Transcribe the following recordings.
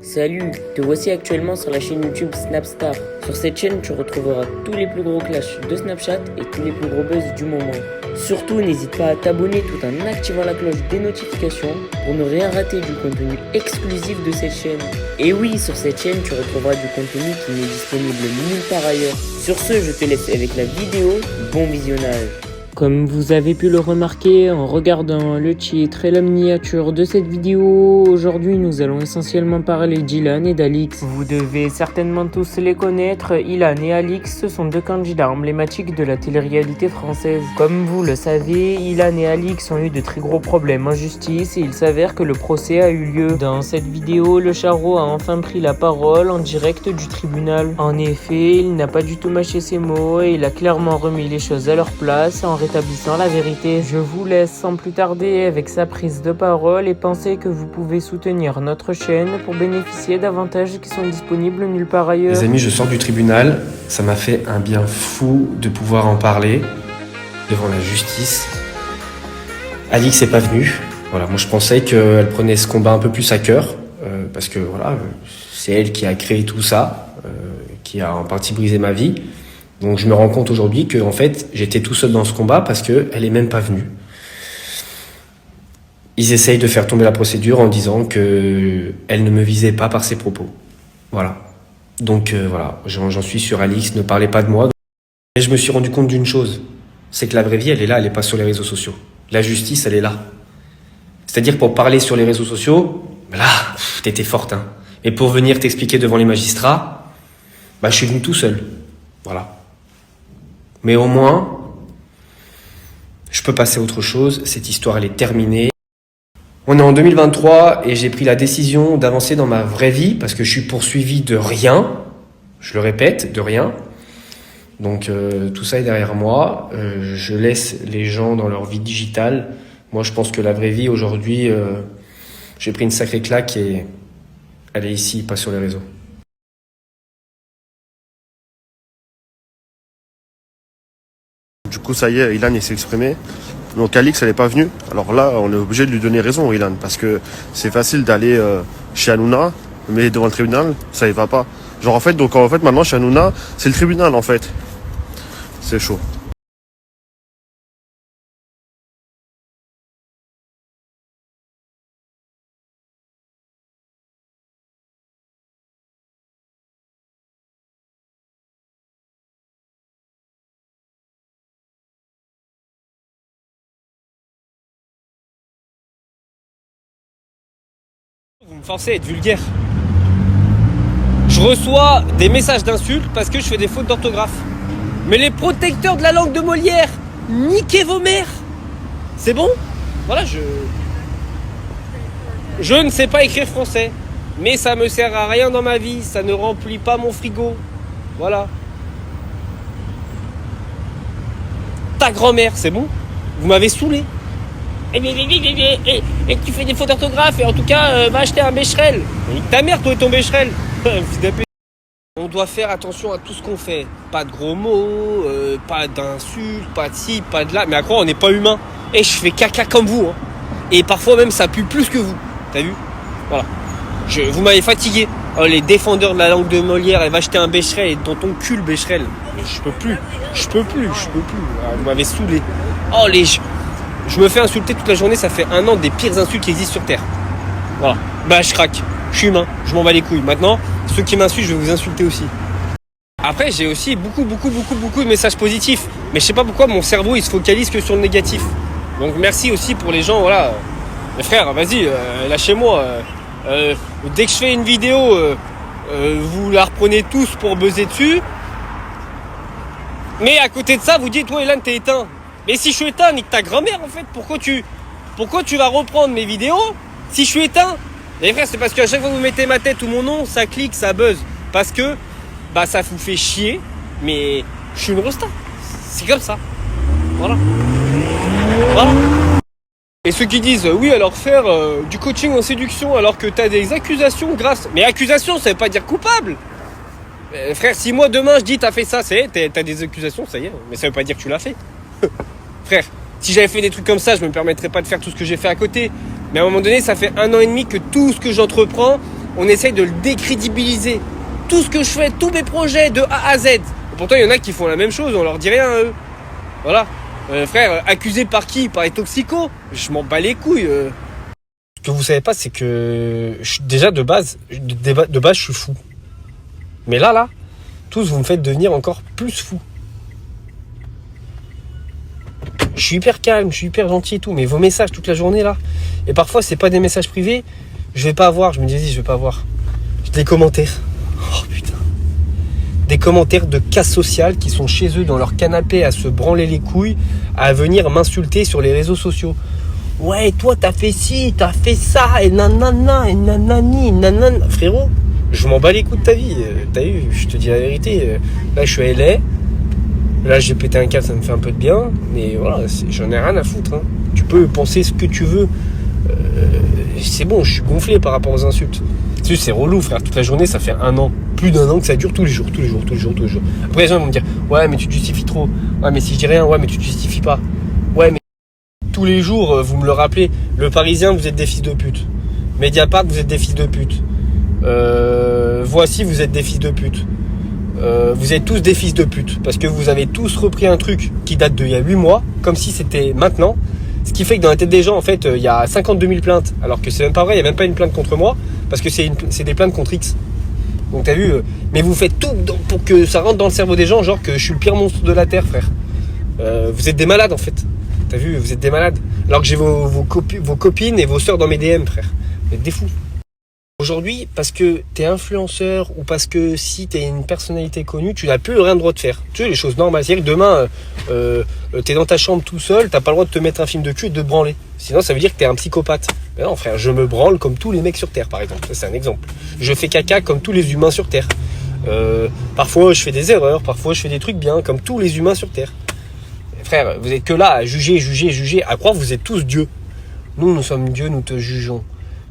Salut, te voici actuellement sur la chaîne YouTube Snapstar. Sur cette chaîne, tu retrouveras tous les plus gros clashs de Snapchat et tous les plus gros buzz du moment. Surtout, n'hésite pas à t'abonner tout en activant la cloche des notifications pour ne rien rater du contenu exclusif de cette chaîne. Et oui, sur cette chaîne, tu retrouveras du contenu qui n'est disponible nulle part ailleurs. Sur ce, je te laisse avec la vidéo. Bon visionnage. Comme vous avez pu le remarquer en regardant le titre et la miniature de cette vidéo, aujourd'hui nous allons essentiellement parler d'Ilan et d'Alix. Vous devez certainement tous les connaître, Ilan et Alix sont deux candidats emblématiques de la télé-réalité française. Comme vous le savez, Ilan et Alix ont eu de très gros problèmes en justice et il s'avère que le procès a eu lieu. Dans cette vidéo, le charreau a enfin pris la parole en direct du tribunal. En effet, il n'a pas du tout mâché ses mots et il a clairement remis les choses à leur place en rétablissant la vérité. Je vous laisse sans plus tarder avec sa prise de parole et pensez que vous pouvez soutenir notre chaîne pour bénéficier d'avantages qui sont disponibles nulle part ailleurs. Les amis, je sors du tribunal, ça m'a fait un bien fou de pouvoir en parler devant la justice. Alix n'est pas venue. Voilà, moi je pensais qu'elle prenait ce combat un peu plus à cœur, parce que voilà, c'est elle qui a créé tout ça, qui a en partie brisé ma vie. Donc je me rends compte aujourd'hui que en fait j'étais tout seul dans ce combat parce qu'elle est même pas venue. Ils essayent de faire tomber la procédure en disant qu'elle ne me visait pas par ses propos. Voilà. Donc voilà, j'en suis sur Alix, ne parlez pas de moi. Et je me suis rendu compte d'une chose, c'est que la vraie vie elle est là, elle est pas sur les réseaux sociaux. La justice elle est là. C'est-à-dire pour parler sur les réseaux sociaux, là, t'étais forte. Hein. Et pour venir t'expliquer devant les magistrats, je suis venu tout seul. Voilà. Mais au moins, je peux passer à autre chose. Cette histoire, elle est terminée. On est en 2023 et j'ai pris la décision d'avancer dans ma vraie vie parce que je suis poursuivi de rien. Je le répète, de rien. Donc tout ça est derrière moi. Je laisse les gens dans leur vie digitale. Moi, je pense que la vraie vie, aujourd'hui, j'ai pris une sacrée claque et elle est ici, pas sur les réseaux. Du coup, ça y est, Ilan il s'est exprimé. Donc Alix, elle n'est pas venue. Alors là, on est obligé de lui donner raison, Ilan, parce que c'est facile d'aller chez Hanouna, mais devant le tribunal, ça y va pas. Genre en fait, maintenant chez Hanouna, c'est le tribunal en fait. C'est chaud. Vous me forcez à être vulgaire. Je reçois des messages d'insultes parce que je fais des fautes d'orthographe. Mais les protecteurs de la langue de Molière, niquez vos mères. C'est bon ? Voilà, je ne sais pas écrire français. Mais ça me sert à rien dans ma vie. Ça ne remplit pas mon frigo. Voilà. Ta grand-mère, c'est bon ? Vous m'avez saoulé. Et tu fais des fautes d'orthographe et en tout cas va acheter un Becherel. Ta mère toi et ton Becherel. On doit faire attention à tout ce qu'on fait. Pas de gros mots, pas d'insultes, pas de ci, pas de là. Mais à quoi on n'est pas humain. Et je fais caca comme vous. Hein. Et parfois même ça pue plus que vous. T'as vu ? Voilà. Vous m'avez fatigué. Oh, les défendeurs de la langue de Molière, elle va acheter un Becherel et dans ton cul le Becherel. Je peux plus. Ah, vous m'avez saoulé. Oh je me fais insulter toute la journée, ça fait 1 an des pires insultes qui existent sur Terre. Voilà. Je craque. Je suis humain. Je m'en bats les couilles. Maintenant, ceux qui m'insultent, je vais vous insulter aussi. Après, j'ai aussi beaucoup de messages positifs. Mais je sais pas pourquoi mon cerveau, il se focalise que sur le négatif. Donc merci aussi pour les gens, voilà. Les frères, vas-y, lâchez-moi. Dès que je fais une vidéo, vous la reprenez tous pour buzzer dessus. Mais à côté de ça, vous dites, ouais, Ilan, t'es éteint. Mais si je suis éteint, nique ta grand-mère en fait. Pourquoi tu vas reprendre mes vidéos si je suis éteint ? Les frères, c'est parce qu'à chaque fois que vous mettez ma tête ou mon nom, ça clique, ça buzz. Parce que ça vous fait chier. Mais je suis une rosta. C'est comme ça. Voilà. Et ceux qui disent oui, alors faire du coaching en séduction alors que t'as des accusations graves. Mais accusations, ça veut pas dire coupable. Frère, si moi demain je dis t'as fait ça, t'as des accusations, ça y est. Mais ça veut pas dire que tu l'as fait. Frère, si j'avais fait des trucs comme ça, je me permettrais pas de faire tout ce que j'ai fait à côté. Mais à un moment donné, ça fait 1 an et demi que tout ce que j'entreprends, on essaye de le décrédibiliser. Tout ce que je fais, tous mes projets de A à Z. Et pourtant, il y en a qui font la même chose, on leur dit rien à eux. Voilà. Frère, accusé par qui? Par les toxicos? Je m'en bats les couilles. Ce que vous savez pas, c'est que déjà de base, je suis fou. Mais là, tous vous me faites devenir encore plus fou. Je suis hyper calme, je suis hyper gentil et tout, mais vos messages toute la journée là, et parfois c'est pas des messages privés, je vais pas avoir, je me dis je vais pas avoir. Des commentaires. Oh putain. Des commentaires de casse sociale qui sont chez eux dans leur canapé à se branler les couilles, à venir m'insulter sur les réseaux sociaux. Ouais, toi t'as fait ci, t'as fait ça, et nanana, et nanani, nanana. Frérot, je m'en bats les couilles de ta vie. T'as vu, je te dis la vérité. Là, je suis à LA. Là, j'ai pété un câble, ça me fait un peu de bien. Mais voilà, j'en ai rien à foutre. Hein. Tu peux penser ce que tu veux. C'est bon, je suis gonflé par rapport aux insultes. C'est relou, frère. Toute la journée, ça fait un an. Plus d'un an que ça dure tous les jours. Après, les gens vont me dire, ouais, mais tu te justifies trop. Ouais, mais si je dis rien, ouais, mais tu te justifies pas. Ouais, mais tous les jours, vous me le rappelez. Le Parisien, vous êtes des fils de pute. Mediapart, vous êtes des fils de pute. Voici, vous êtes des fils de pute. Vous êtes tous des fils de pute. Parce que vous avez tous repris un truc qui date d'il y a 8 mois, comme si c'était maintenant. Ce qui fait que dans la tête des gens, en fait, il y a 52 000 plaintes. Alors que c'est même pas vrai, il n'y a même pas une plainte contre moi. Parce que c'est des plaintes contre X. Donc t'as vu, mais vous faites tout pour que ça rentre dans le cerveau des gens, genre que je suis le pire monstre de la Terre, frère. Vous êtes des malades, en fait. T'as vu, vous êtes des malades. Alors que j'ai vos copines et vos sœurs dans mes DM, frère. Vous êtes des fous. Aujourd'hui, parce que t'es influenceur ou parce que si t'es une personnalité connue, tu n'as plus rien le droit de faire. Tu sais, les choses normales. C'est-à-dire que demain, t'es dans ta chambre tout seul, t'as pas le droit de te mettre un film de cul et de te branler. Sinon, ça veut dire que t'es un psychopathe. Mais non, frère, je me branle comme tous les mecs sur Terre, par exemple. Ça, c'est un exemple. Je fais caca comme tous les humains sur Terre. Parfois, je fais des erreurs. Parfois, je fais des trucs bien, comme tous les humains sur Terre. Frère, vous êtes que là à juger, à croire que vous êtes tous Dieu. Nous sommes Dieu, nous te jugeons.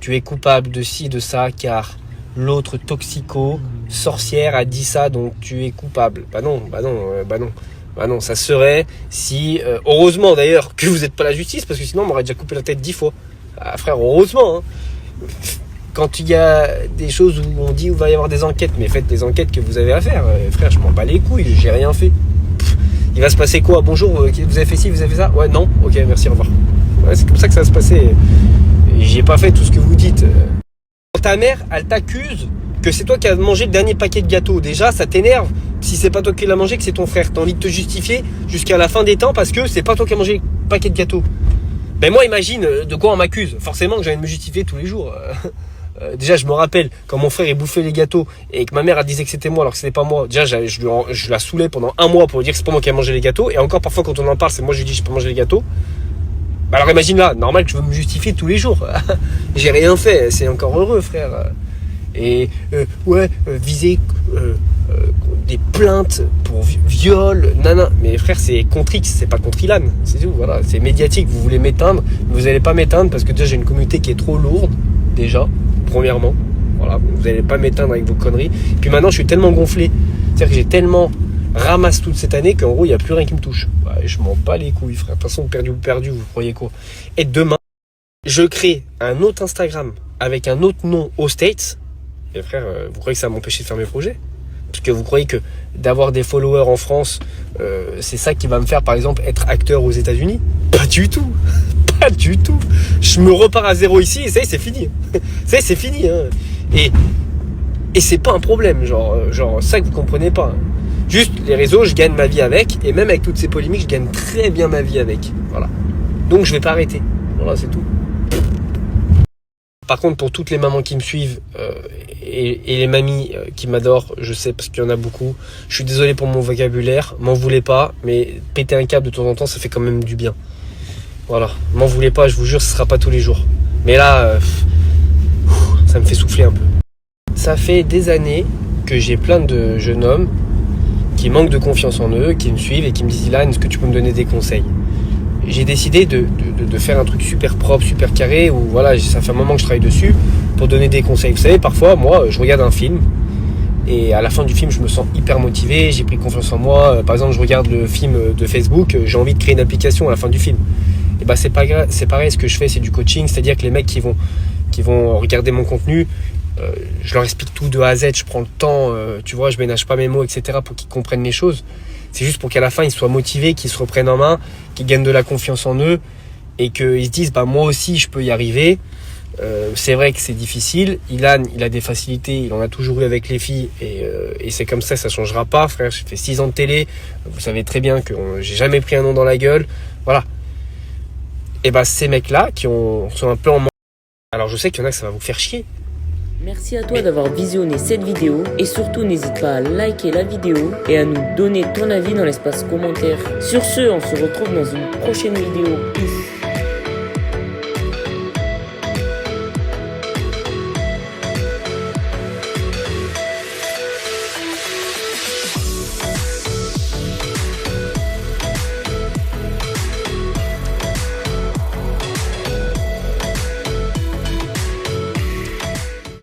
Tu es coupable de ci, de ça, car l'autre toxico, sorcière, a dit ça, donc tu es coupable. Bah non, ça serait si... heureusement d'ailleurs que vous n'êtes pas la justice, parce que sinon on m'aurait déjà coupé la tête 10 fois. Ah, frère, heureusement. Hein. Quand il y a des choses où on dit qu'il va y avoir des enquêtes, mais faites les enquêtes que vous avez à faire. Frère, je m'en bats les couilles, j'ai rien fait. Il va se passer quoi? Bonjour, vous avez fait ci, vous avez fait ça? Ouais, non, ok, merci, au revoir. Ouais, c'est comme ça que ça va se passer. J'ai pas fait tout ce que vous dites. Quand ta mère, elle t'accuse que c'est toi qui as mangé le dernier paquet de gâteaux, déjà, ça t'énerve. Si c'est pas toi qui l'as mangé, que c'est ton frère. T'as envie de te justifier jusqu'à la fin des temps parce que c'est pas toi qui as mangé le paquet de gâteaux. Ben moi, imagine de quoi on m'accuse. Forcément que j'allais me justifier tous les jours. Déjà, je me rappelle quand mon frère il bouffait les gâteaux et que ma mère elle disait que c'était moi alors que c'était pas moi. Déjà, je la saoulais pendant un mois pour lui dire que c'est pas moi qui ai mangé les gâteaux. Et encore parfois quand on en parle, c'est moi je lui dis j'ai pas mangé les gâteaux. Bah alors imagine là, normal que je veux me justifier tous les jours. J'ai rien fait, c'est encore heureux, frère. Et viser des plaintes pour viol, nana. Mais frère, c'est contre X, c'est pas contre Ilan. C'est tout, voilà. C'est médiatique, vous voulez m'éteindre, mais vous allez pas m'éteindre parce que déjà j'ai une communauté qui est trop lourde, déjà, premièrement. Voilà, vous allez pas m'éteindre avec vos conneries. Puis maintenant, je suis tellement gonflé. C'est-à-dire que j'ai tellement ramasse toute cette année qu'en gros, il n'y a plus rien qui me touche. Ouais, je m'en bats les couilles, frère. De toute façon, perdu, vous croyez quoi? Et demain, je crée un autre Instagram avec un autre nom aux States. Et frère, vous croyez que ça va m'empêcher de faire mes projets? Parce que vous croyez que d'avoir des followers en France, c'est ça qui va me faire, par exemple, être acteur aux États-Unis? Pas du tout. Pas du tout. Je me repars à zéro ici et ça y est, c'est fini. Ça y est, c'est fini. Hein. Et c'est pas un problème. Genre ça que vous comprenez pas. Hein. Juste, les réseaux, je gagne ma vie avec. Et même avec toutes ces polémiques, je gagne très bien ma vie avec. Voilà. Donc, je vais pas arrêter. Voilà, c'est tout. Par contre, pour toutes les mamans qui me suivent et les mamies qui m'adorent, je sais parce qu'il y en a beaucoup, je suis désolé pour mon vocabulaire, m'en voulez pas, mais péter un câble de temps en temps, ça fait quand même du bien. Voilà, m'en voulez pas, je vous jure, ce sera pas tous les jours. Mais là, ça me fait souffler un peu. Ça fait des années que j'ai plein de jeunes hommes qui manquent de confiance en eux, qui me suivent et qui me disent « Ilan, est-ce que tu peux me donner des conseils ?» J'ai décidé de faire un truc super propre, super carré, où voilà, ça fait un moment que je travaille dessus, pour donner des conseils. Vous savez, parfois, moi, je regarde un film, et à la fin du film, je me sens hyper motivé, j'ai pris confiance en moi. Par exemple, je regarde le film de Facebook, j'ai envie de créer une application à la fin du film. Et bah, c'est pareil, ce que je fais, c'est du coaching, c'est-à-dire que les mecs qui vont regarder mon contenu, je leur explique tout de A à Z, je prends le temps, tu vois, je ménage pas mes mots, etc. pour qu'ils comprennent les choses. C'est juste pour qu'à la fin, ils soient motivés, qu'ils se reprennent en main, qu'ils gagnent de la confiance en eux et qu'ils se disent, bah, moi aussi, je peux y arriver. C'est vrai que c'est difficile. Ilan, il a des facilités, il en a toujours eu avec les filles et c'est comme ça changera pas, frère. J'ai fait 6 ans de télé, vous savez très bien que j'ai jamais pris un nom dans la gueule. Voilà. Et bah, ces mecs-là sont un peu en manque. Alors je sais qu'il y en a que ça va vous faire chier. Merci à toi d'avoir visionné cette vidéo et surtout n'hésite pas à liker la vidéo et à nous donner ton avis dans l'espace commentaire. Sur ce, on se retrouve dans une prochaine vidéo. Peace.